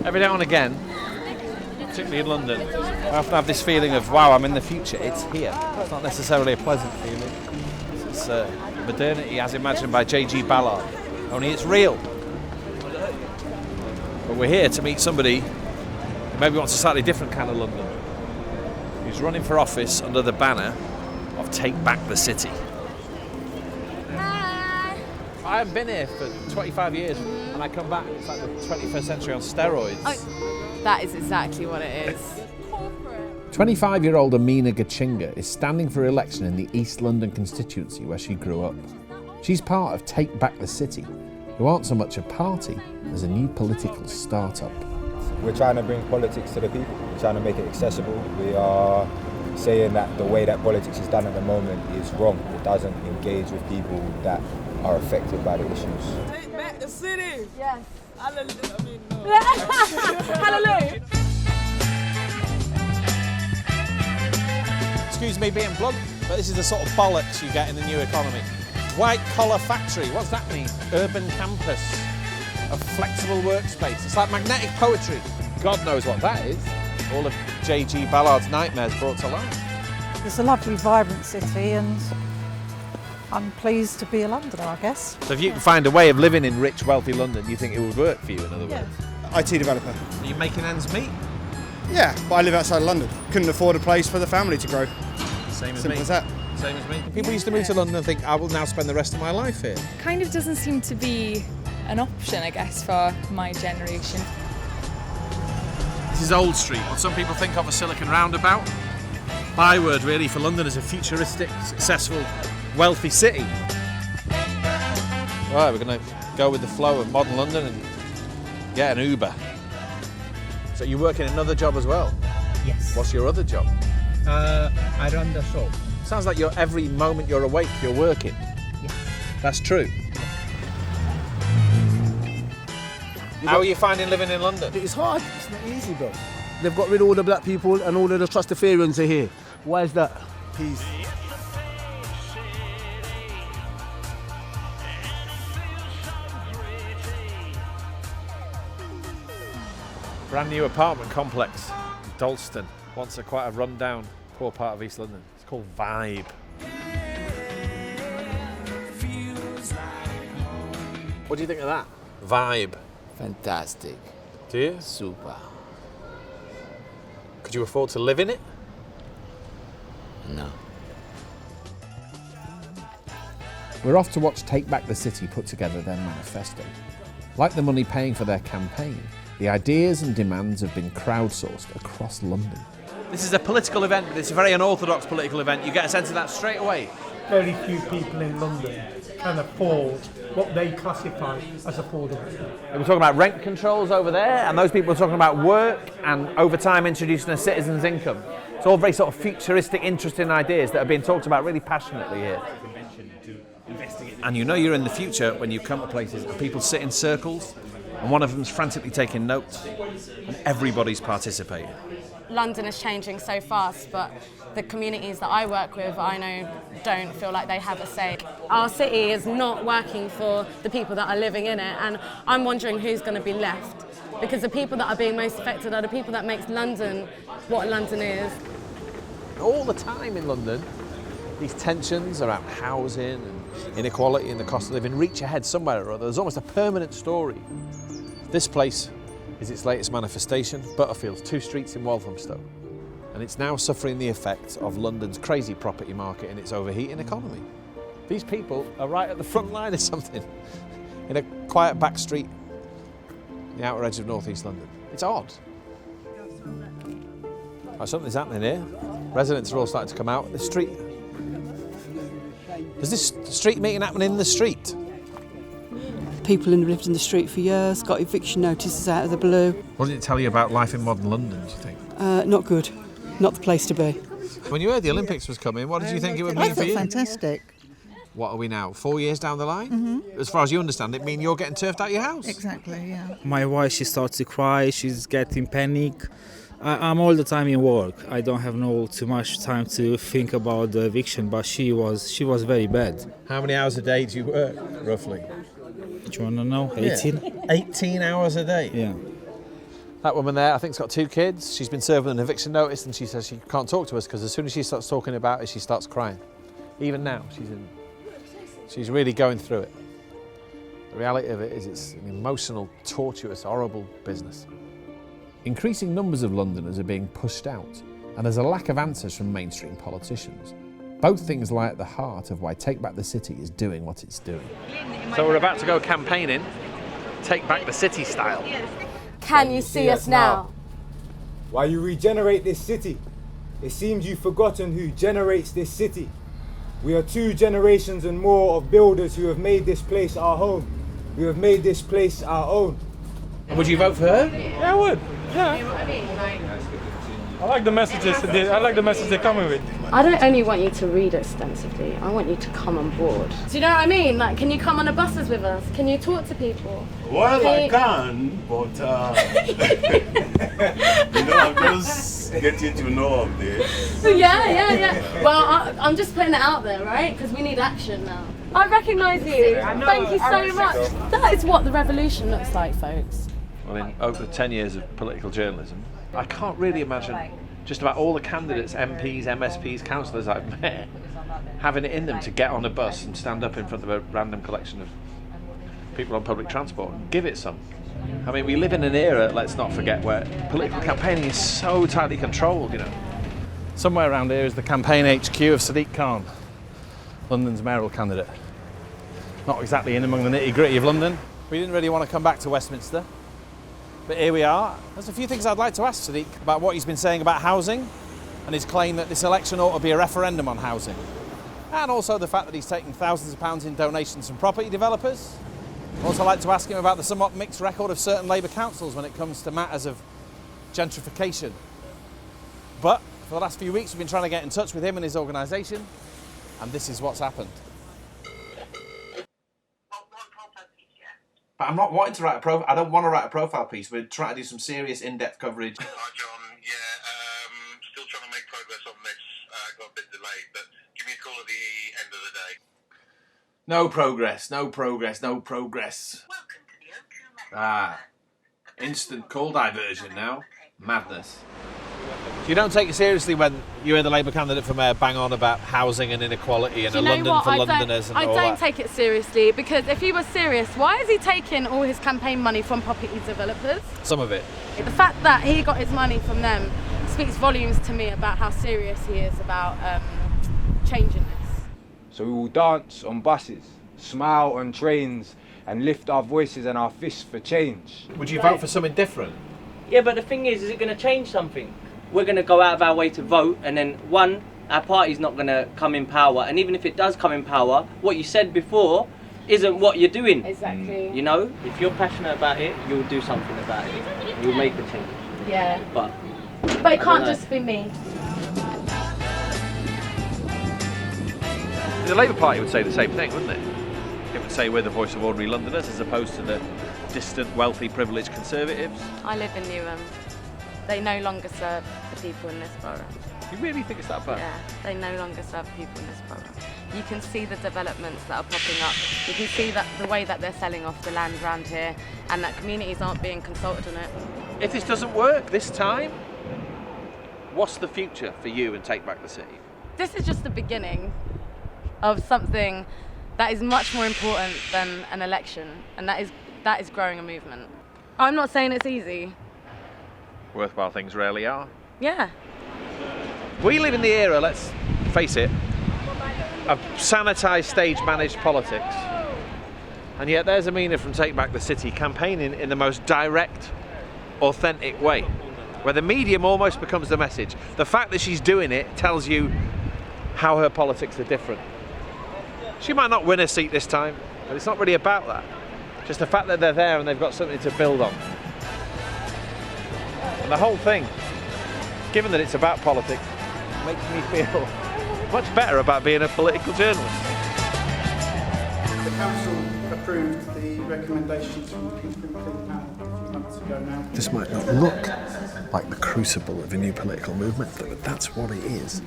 Every now and again, particularly in London, I often have this feeling of, wow, I'm in the future, it's here. It's not necessarily a pleasant feeling. It's modernity as imagined by J.G. Ballard, only it's real. But we're here to meet somebody who maybe wants a slightly different kind of London. He's running for office under the banner of Take Back the City. Hi. I haven't been here for 25 years, and I come back, it's like the 21st century on steroids. Oh, that is exactly what it is. 25-year-old Amina Gichinga is standing for election in the East London constituency where she grew up. She's part of Take Back the City, who aren't so much a party as a new political start-up. We're trying to bring politics to the people. We're trying to make it accessible. We are saying that the way that politics is done at the moment is wrong. It doesn't engage with people that are affected by the issues. Take back the city! Yes. Hallelujah. I mean, no. Hallelujah. Excuse me being blunt, but this is the sort of bollocks you get in the new economy. White collar factory, what's that mean? Urban campus, a flexible workspace. It's like magnetic poetry. God knows what that is. All of J.G. Ballard's nightmares brought to life. It's a lovely, vibrant city, and I'm pleased to be a Londoner, I guess. So if you can find a way of living in rich, wealthy London, you think it would work for you, in other words? IT developer. Are you making ends meet? Yeah, but I live outside London. Couldn't afford a place for the family to grow. Same as Simple me. as that. Same as me. People used to move to London and think, I will now spend the rest of my life here. Kind of doesn't seem to be an option, I guess, for my generation. This is Old Street, what some people think of as Silicon Roundabout. Byword, really, for London as a futuristic, successful, wealthy city. Right, we're going to go with the flow of modern London and get an Uber. So you work in another job as well? Yes. What's your other job? I run the shop. Sounds like every moment you're awake, you're working. Yes. That's true. How are you finding living in London? It's hard, it's not easy, bro. They've got rid of all the black people and all of the Trustafarians are here. Why is that? Peace. Brand new apartment complex, Dalston. Once quite a run-down, poor part of East London. It's called Vibe. What do you think of that? Vibe. Fantastic. Do you? Super. Could you afford to live in it? No. We're off to watch Take Back the City put together their manifesto. Like the money paying for their campaign, the ideas and demands have been crowdsourced across London. This is a political event, but it's a very unorthodox political event. You get a sense of that straight away. Very few people in London can afford what they classify as affordable. We're talking about rent controls over there, and those people are talking about work and over time introducing a citizen's income. It's all very sort of futuristic, interesting ideas that are being talked about really passionately here. And you know you're in the future when you come to places and people sit in circles and one of them's frantically taking notes and everybody's participating. London is changing so fast, but the communities that I work with, I know, don't feel like they have a say. Our city is not working for the people that are living in it, and I'm wondering who's going to be left. Because the people that are being most affected are the people that makes London what London is. All the time in London, these tensions around housing and inequality and the cost of living reach ahead somewhere or other. There's almost a permanent story. This place is its latest manifestation, Butterfield's 2 streets in Walthamstow. And it's now suffering the effects of London's crazy property market and its overheating economy. These people are right at the front line of something in a quiet back street, the outer edge of northeast London. It's odd. Oh, something's happening here. Residents are all starting to come out. The street. Is this street meeting happening in the street? People who lived in the street for years got eviction notices out of the blue. What did it tell you about life in modern London, do you think? Not good. Not the place to be. When you heard the Olympics was coming, what did you think it would mean for you? Fantastic. What are we now, 4 years down the line? As far as you understand, it means you're getting turfed out of your house. Exactly, yeah. My wife, she starts to cry, she's getting panic. I'm all the time in work. I don't have too much time to think about the eviction, but she was very bad. How many hours a day do you work, roughly? Do you want to know? 18? Yeah. 18 hours a day? Yeah. That woman there, I think, has got 2 kids. She's been served with an eviction notice, and she says she can't talk to us because as soon as she starts talking about it, she starts crying. Even now, she's really going through it. The reality of it is it's an emotional, tortuous, horrible business. Increasing numbers of Londoners are being pushed out, and there's a lack of answers from mainstream politicians. Both things lie at the heart of why Take Back the City is doing what it's doing. So we're about to go campaigning, Take Back the City style. Can you see us now? While you regenerate this city, it seems you've forgotten who generates this city. We are 2 generations and more of builders who have made this place our home. We have made this place our own. Would you vote for her? Yeah, I would. Yeah. You know what I mean? Like, I like the messages. I like the message they're coming with. I don't only want you to read extensively, I want you to come on board. Do you know what I mean? Like, can you come on the buses with us? Can you talk to people? Well, I can, but I'm just getting to know of this. Yeah. Well, I'm just putting it out there, right? Because we need action now. I recognise you. Thank you so much. That is what the revolution looks like, folks. Well, in over 10 years of political journalism, I can't really imagine just about all the candidates, MPs, MSPs, councillors I've met, having it in them to get on a bus and stand up in front of a random collection of people on public transport and give it some. I mean, we live in an era, let's not forget, where political campaigning is so tightly controlled, you know. Somewhere around here is the campaign HQ of Sadiq Khan, London's mayoral candidate. Not exactly in among the nitty-gritty of London. We didn't really want to come back to Westminster, but here we are. There's a few things I'd like to ask Sadiq about what he's been saying about housing and his claim that this election ought to be a referendum on housing. And also the fact that he's taking thousands of pounds in donations from property developers. I'd also like to ask him about the somewhat mixed record of certain Labour councils when it comes to matters of gentrification. But for the last few weeks we've been trying to get in touch with him and his organisation, and this is what's happened. But I'm not wanting to write a profile. I don't want to write a profile piece. We're trying to do some serious, in-depth coverage. Hi, John. Still trying to make progress on this. Got a bit delayed, but give me a call at the end of the day. No progress, no progress, no progress. Instant call diversion now. Madness. You don't take it seriously when you hear the Labour candidate for mayor bang on about housing and inequality and a London for Londoners and all that. I don't take it seriously, because if he was serious, why is he taking all his campaign money from property developers? Some of it. The fact that he got his money from them speaks volumes to me about how serious he is about changing this. So we will dance on buses, smile on trains, and lift our voices and our fists for change. Would you vote for something different? Yeah, but the thing is it going to change something? We're going to go out of our way to vote, and then our party's not going to come in power, and even if it does come in power, what you said before isn't what you're doing. Exactly. You know, if you're passionate about it, you'll do something about it. You'll make the change. Yeah. But it can't just be me. The Labour Party would say the same thing, wouldn't it? It would say we're the voice of ordinary Londoners as opposed to the distant, wealthy, privileged Conservatives. I live in Newham. They no longer serve the people in this borough. You really think it's that bad? Yeah, they no longer serve people in this borough. You can see the developments that are popping up. You can see that the way that they're selling off the land around here, and that communities aren't being consulted on it. If this doesn't work this time, what's the future for you and Take Back the City? This is just the beginning of something that is much more important than an election, and that is growing a movement. I'm not saying it's easy. Worthwhile things rarely are. Yeah. We live in the era, let's face it, of sanitised, stage-managed politics. And yet there's Amina from Take Back the City campaigning in the most direct, authentic way, where the medium almost becomes the message. The fact that she's doing it tells you how her politics are different. She might not win a seat this time, but it's not really about that. Just the fact that they're there and they've got something to build on. And the whole thing, given that it's about politics, makes me feel much better about being a political journalist. The council approved the recommendations from the People panel a few months ago now. This might not look like the crucible of a new political movement, but that's what it is.